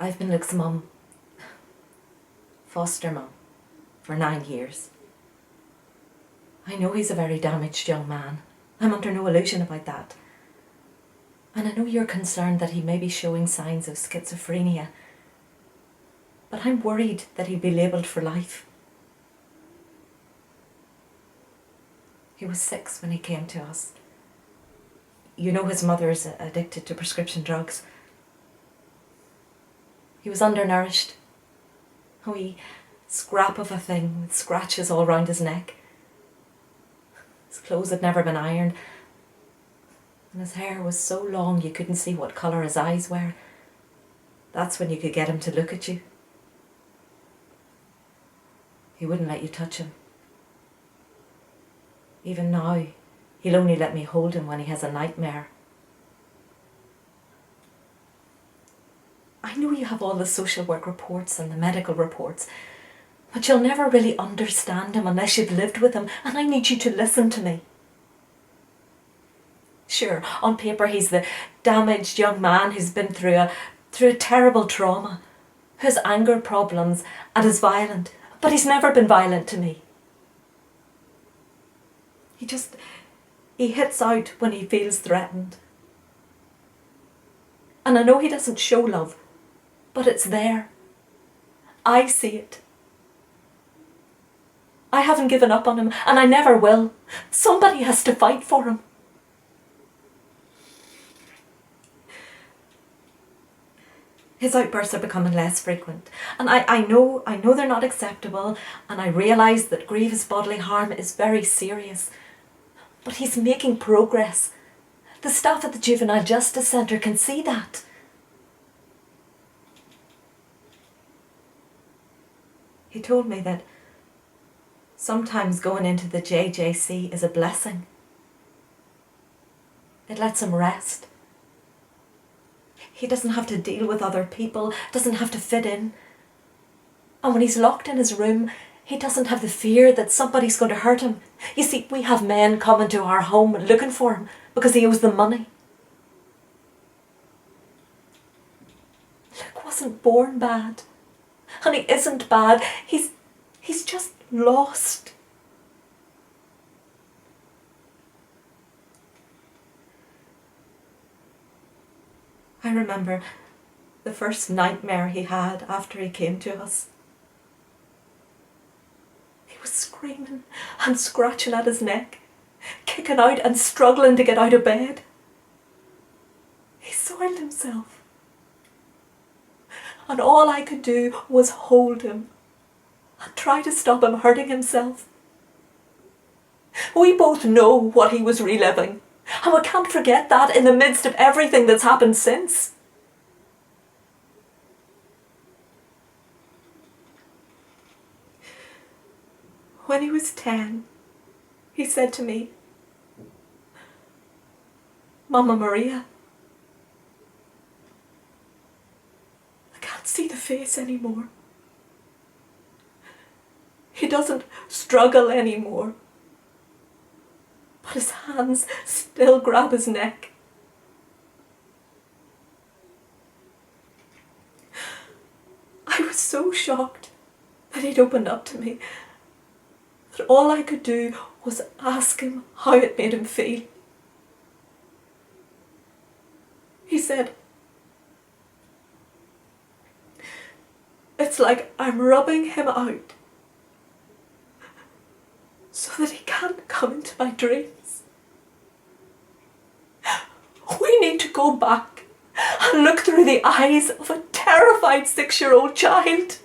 I've been Luke's mum, foster mum, for 9 years. I know he's a very damaged young man. I'm under no illusion about that. And I know you're concerned that he may be showing signs of schizophrenia. But I'm worried that he'd be labelled for life. He was 6 when he came to us. You know his mother's addicted to prescription drugs. He was undernourished. A wee scrap of a thing with scratches all round his neck. His clothes had never been ironed. And his hair was so long you couldn't see what colour his eyes were. That's when you could get him to look at you. He wouldn't let you touch him. Even now, he'll only let me hold him when he has a nightmare. I know you have all the social work reports and the medical reports, but you'll never really understand him unless you've lived with him, and I need you to listen to me. Sure, on paper he's the damaged young man who's been through a terrible trauma, who has anger problems and is violent, but he's never been violent to me. He hits out when he feels threatened. And I know he doesn't show love, but it's there. I see it. I haven't given up on him, and I never will. Somebody has to fight for him. His outbursts are becoming less frequent, and I know they're not acceptable, and I realise that grievous bodily harm is very serious. But he's making progress. The staff at the Juvenile Justice Centre can see that. He told me that sometimes going into the JJC is a blessing. It lets him rest. He doesn't have to deal with other people, doesn't have to fit in. And when he's locked in his room, he doesn't have the fear that somebody's going to hurt him. You see, we have men coming to our home looking for him because he owes them money. Luke wasn't born bad. And he isn't bad. He's just lost. I remember the first nightmare he had after he came to us. He was screaming and scratching at his neck, kicking out and struggling to get out of bed. He soiled himself. And all I could do was hold him and try to stop him hurting himself. We both know what he was reliving, and we can't forget that in the midst of everything that's happened since. When he was 10, he said to me, "Mama Maria, I can't see the face anymore. He doesn't struggle anymore, but his hands still grab his neck." I was so shocked that he'd opened up to me that all I could do was ask him how it made him feel. He said, "It's like I'm rubbing him out so that he can't come into my dreams. We need to go back and look through the eyes of a terrified 6-year-old child."